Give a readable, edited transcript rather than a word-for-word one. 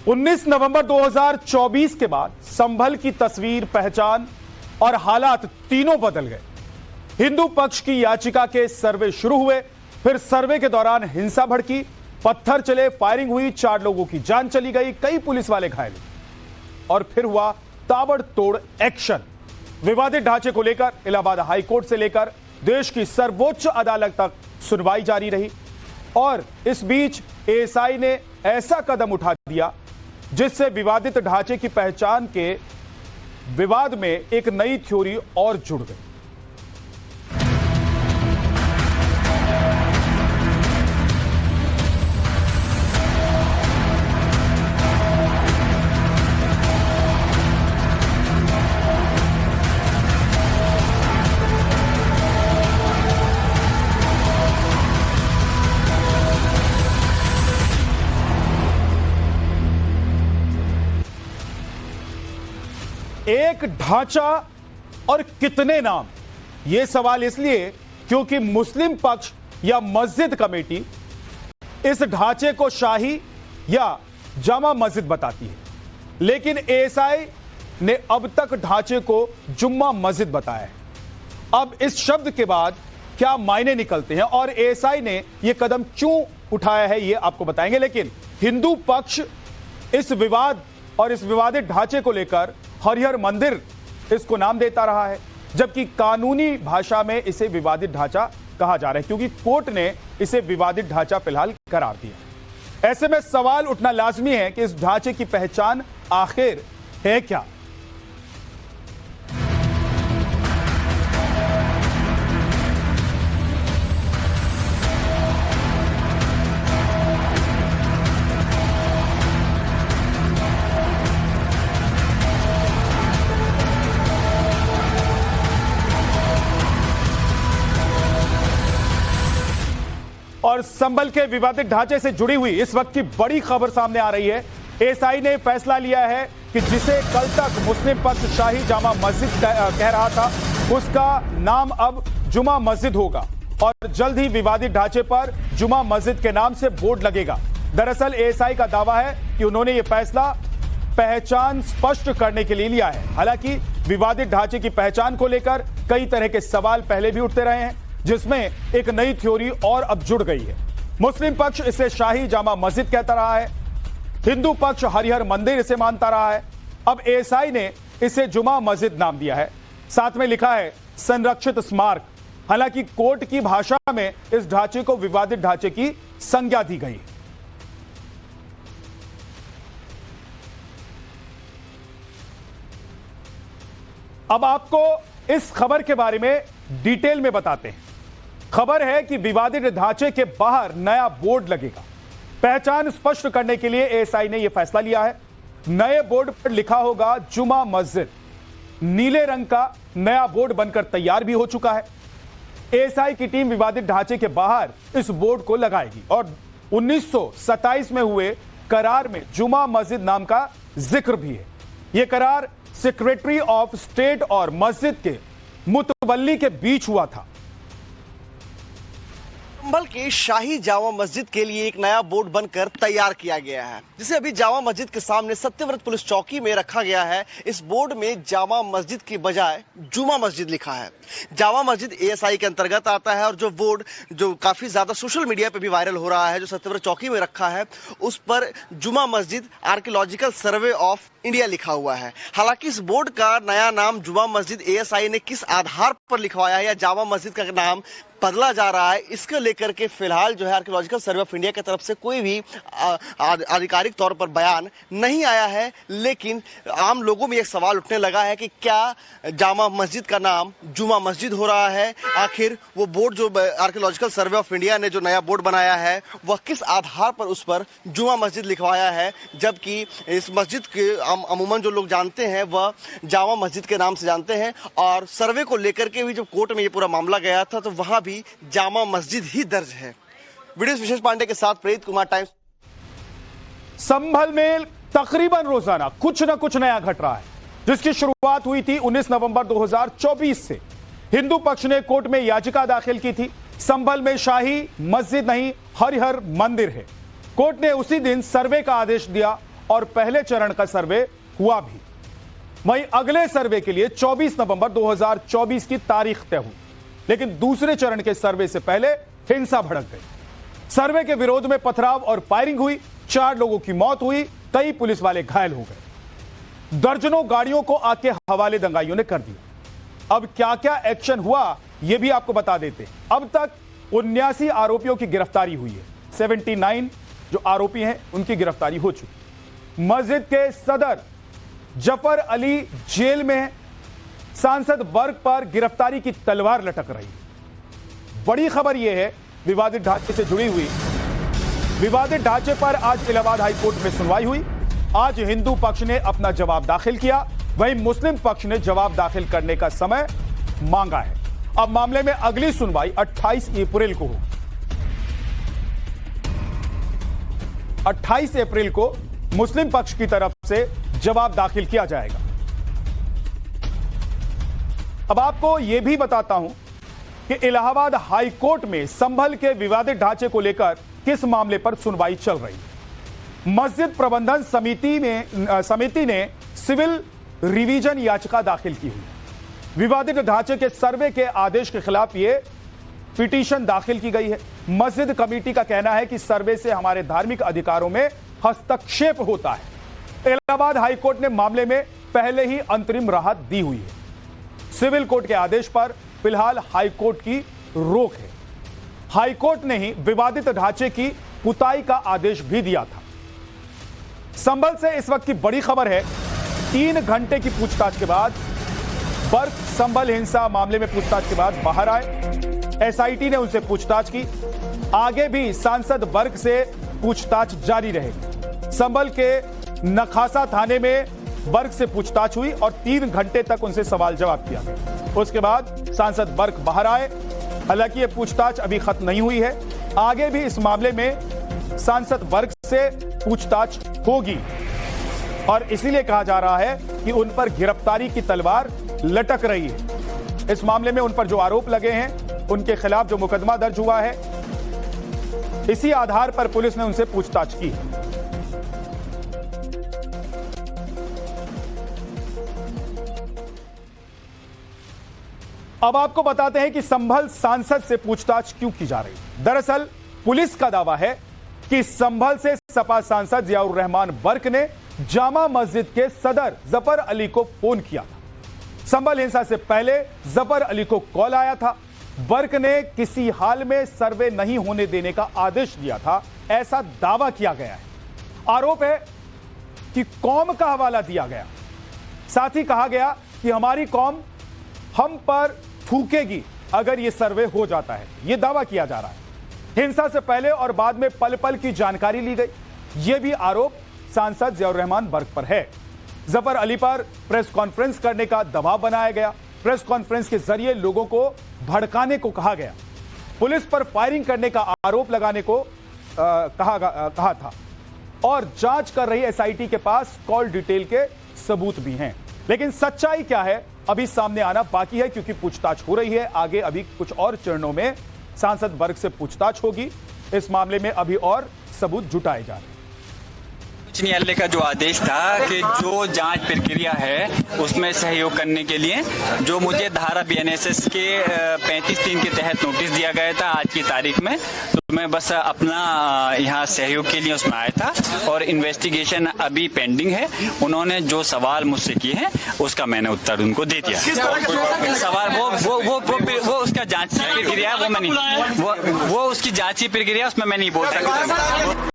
19 नवंबर 2024 के बाद संभल की तस्वीर, पहचान और हालात तीनों बदल गए। हिंदू पक्ष की याचिका के सर्वे शुरू हुए, फिर सर्वे के दौरान हिंसा भड़की, पत्थर चले, फायरिंग हुई, 4 लोगों की जान चली गई, कई पुलिस वाले घायल हुए और फिर हुआ ताबड़तोड़ एक्शन। विवादित ढांचे को लेकर इलाहाबाद हाईकोर्ट से लेकर देश की सर्वोच्च अदालत तक सुनवाई जारी रही और इस बीच एएसआई ने ऐसा कदम उठा दिया जिससे विवादित ढांचे की पहचान के विवाद में एक नई थ्योरी और जुड़ गई। एक ढांचा और कितने नाम, यह सवाल इसलिए क्योंकि मुस्लिम पक्ष या मस्जिद कमेटी इस ढांचे को शाही या जामा मस्जिद बताती है, लेकिन एएसआई ने अब तक ढांचे को जुम्मा मस्जिद बताया है। अब इस शब्द के बाद क्या मायने निकलते हैं और एएसआई ने यह कदम क्यों उठाया है, यह आपको बताएंगे। लेकिन हिंदू पक्ष इस विवाद और इस विवादित ढांचे को लेकर हरिहर मंदिर इसको नाम देता रहा है, जबकि कानूनी भाषा में इसे विवादित ढांचा कहा जा रहा है क्योंकि कोर्ट ने इसे विवादित ढांचा फिलहाल करार दिया। ऐसे में सवाल उठना लाजमी है कि इस ढांचे की पहचान आखिर है क्या। और संभल के विवादित ढांचे से जुड़ी हुई इस वक्त की बड़ी खबर सामने आ रही है। एएसआई ने फैसला लिया है कि जिसे कल तक मुस्लिम पक्ष शाही जामा मस्जिद कह रहा था, उसका नाम अब जुमा मस्जिद होगा और जल्द ही विवादित ढांचे पर जुमा मस्जिद के नाम से बोर्ड लगेगा। दरअसल एएसआई का दावा है कि उन्होंने यह फैसला पहचान स्पष्ट करने के लिए लिया है। हालांकि विवादित ढांचे की पहचान को लेकर कई तरह के सवाल पहले भी उठते रहे हैं, जिसमें एक नई थ्योरी और अब जुड़ गई है। मुस्लिम पक्ष इसे शाही जामा मस्जिद कहता रहा है, हिंदू पक्ष हरिहर मंदिर इसे मानता रहा है। अब एएसआई ने इसे जुमा मस्जिद नाम दिया है, साथ में लिखा है संरक्षित स्मारक। हालांकि कोर्ट की भाषा में इस ढांचे को विवादित ढांचे की संज्ञा दी गई। अब आपको इस खबर के बारे में डिटेल में बताते हैं। खबर है कि विवादित ढांचे के बाहर नया बोर्ड लगेगा। पहचान स्पष्ट करने के लिए एएसआई ने यह फैसला लिया है। नए बोर्ड पर लिखा होगा जुमा मस्जिद। नीले रंग का नया बोर्ड बनकर तैयार भी हो चुका है। एएसआई की टीम विवादित ढांचे के बाहर इस बोर्ड को लगाएगी और 1927 में हुए करार में जुमा मस्जिद नाम का जिक्र भी है। यह करार सेक्रेटरी ऑफ स्टेट और मस्जिद के मुतवल्ली के बीच हुआ था। संभल के शाही जामा मस्जिद के लिए एक नया बोर्ड बनकर तैयार किया गया है, जिसे अभी जामा मस्जिद के सामने सत्यव्रत पुलिस चौकी में रखा गया है। इस बोर्ड में जामा मस्जिद की बजाय जुमा मस्जिद लिखा है। जामा मस्जिद एएसआई के अंतर्गत आता है और जो बोर्ड जो काफी ज्यादा सोशल मीडिया पे भी वायरल हो रहा है, जो सत्यव्रत चौकी में रखा है, उस पर जुमा मस्जिद आर्कियोलॉजिकल सर्वे ऑफ इंडिया लिखा हुआ है। हालांकि इस बोर्ड का नया नाम जुमा मस्जिद एएसआई ने किस आधार पर लिखवाया है या जामा मस्जिद का नाम बदला जा रहा है, इसको लेकर के फिलहाल जो है आर्कियोलॉजिकल सर्वे ऑफ इंडिया की तरफ से कोई भी आधिकारिक तौर पर बयान नहीं आया है। लेकिन आम लोगों में एक सवाल उठने लगा है कि क्या जामा मस्जिद का नाम जुमा मस्जिद हो रहा है। आखिर वो बोर्ड जो आर्कियोलॉजिकल सर्वे ऑफ इंडिया ने जो नया बोर्ड बनाया है, वह किस आधार पर उस पर जुमा मस्जिद लिखवाया है, जबकि इस मस्जिद के अमूमन जो लोग जानते हैं वह जामा मस्जिद के नाम से जानते हैं। और सर्वे को लेकर के भी जब कोर्ट में ये पूरा मामला गया था तो वहां भी जामा मस्जिद ही दर्ज है। वीडियो विशेष पांडे के साथ प्रेरित कुमार, टाइम्स। संभल में तकरीबन रोजाना कुछ न कुछ नया घट रहा है, जिसकी शुरुआत हुई थी 19 नवंबर 2024 से। हिंदू पक्ष ने कोर्ट में याचिका दाखिल की थी। संभल में शाही मस्जिद नहीं, हरिहर मंदिर है। कोर्ट ने उसी दिन सर्वे का आदेश दिया और पहले चरण का सर्वे हुआ भी। वहीं अगले सर्वे के लिए 24 नवंबर 2024 की तारीख तय हुई, लेकिन दूसरे चरण के सर्वे से पहले हिंसा भड़क गई। सर्वे के विरोध में पथराव और फायरिंग हुई, 4 लोगों की मौत हुई, कई पुलिस वाले घायल हो गए, दर्जनों गाड़ियों को आग के हवाले दंगाइयों ने कर दिया। अब क्या क्या एक्शन हुआ यह भी आपको बता देते हैं। अब तक 79 आरोपियों की गिरफ्तारी हुई है। 79 जो आरोपी हैं उनकी गिरफ्तारी हो चुकी। मस्जिद के सदर जफर अली जेल में है। सांसद बर्क पर गिरफ्तारी की तलवार लटक रही है। बड़ी खबर यह है विवादित ढांचे से जुड़ी हुई। विवादित ढांचे पर आज इलाहाबाद हाईकोर्ट में सुनवाई हुई। आज हिंदू पक्ष ने अपना जवाब दाखिल किया, वहीं मुस्लिम पक्ष ने जवाब दाखिल करने का समय मांगा है। अब मामले में अगली सुनवाई 28 अप्रैल को होगी। 28 अप्रैल को मुस्लिम पक्ष की तरफ से जवाब दाखिल किया जाएगा। अब आपको यह भी बताता हूं कि इलाहाबाद हाईकोर्ट में संभल के विवादित ढांचे को लेकर किस मामले पर सुनवाई चल रही है। मस्जिद प्रबंधन समिति ने सिविल रिवीजन याचिका दाखिल की हुई। विवादित ढांचे के सर्वे के आदेश के खिलाफ यह पिटीशन दाखिल की गई है। मस्जिद कमेटी का कहना है कि सर्वे से हमारे धार्मिक अधिकारों में हस्तक्षेप होता है। इलाहाबाद हाईकोर्ट ने मामले में पहले ही अंतरिम राहत दी हुई है। सिविल कोर्ट के आदेश पर फिलहाल हाईकोर्ट की रोक है। हाईकोर्ट ने ही विवादित ढांचे की पुताई का आदेश भी दिया था। संभल से इस वक्त की बड़ी खबर है। 3 घंटे की पूछताछ के बाद बर्क संभल हिंसा मामले में पूछताछ के बाद बाहर आए। एसआईटी ने उनसे पूछताछ की। आगे भी सांसद बर्क से पूछताछ जारी रहेगी। संभल के नखासा थाने में बर्क से पूछताछ हुई और 3 घंटे तक उनसे सवाल जवाब किया गया। उसके बाद सांसद बर्क बाहर आए। हालांकि यह पूछताछ अभी खत्म नहीं हुई है। आगे भी इस मामले में सांसद बर्क से पूछताछ होगी और इसीलिए कहा जा रहा है कि उन पर गिरफ्तारी की तलवार लटक रही है। इस मामले में उन पर जो आरोप लगे हैं, उनके खिलाफ जो मुकदमा दर्ज हुआ है, इसी आधार पर पुलिस ने उनसे पूछताछ की। अब आपको बताते हैं कि संभल सांसद से पूछताछ क्यों की जा रही है। दरअसल पुलिस का दावा है कि संभल से सपा सांसद जियाउर रहमान बर्क ने जामा मस्जिद के सदर जफर अली को फोन किया था। संभल हिंसा से पहले जफर अली को कॉल आया था। बर्क ने किसी हाल में सर्वे नहीं होने देने का आदेश दिया था, ऐसा दावा किया गया है। आरोप है कि कौम का हवाला दिया गया। साथ ही कहा गया कि हमारी कौम हम पर थूकेगी अगर यह सर्वे हो जाता है। यह दावा किया जा रहा है। हिंसा से पहले और बाद में पल पल की जानकारी ली गई, यह भी आरोप सांसद जियाउर रहमान बर्क पर है। जफर अली पर प्रेस कॉन्फ्रेंस करने का दबाव बनाया गया। प्रेस कॉन्फ्रेंस के जरिए लोगों को भड़काने को कहा गया। पुलिस पर फायरिंग करने का आरोप लगाने को कहा था और जांच कर रही एसआईटी के पास कॉल डिटेल के सबूत भी हैं। लेकिन सच्चाई क्या है अभी सामने आना बाकी है, क्योंकि पूछताछ हो रही है। आगे अभी कुछ और चरणों में सांसद बर्क से पूछताछ होगी। इस मामले में अभी और सबूत जुटाए जा रहे हैं। उच्च न्यायालय का जो आदेश था कि जो जांच प्रक्रिया है उसमें सहयोग करने के लिए जो मुझे धारा बीएनएसएस के 35(3) के तहत नोटिस दिया गया था आज की तारीख में, तो मैं बस अपना यहाँ सहयोग के लिए उसमें आया था और इन्वेस्टिगेशन अभी पेंडिंग है। उन्होंने जो सवाल मुझसे किए हैं उसका मैंने उत्तर उनको दे दिया। सवाल वो उसका जांच की प्रक्रिया है, वो मैं नहीं, वो उसकी जांच की प्रक्रिया उसमें मैं नहीं बोल सकता।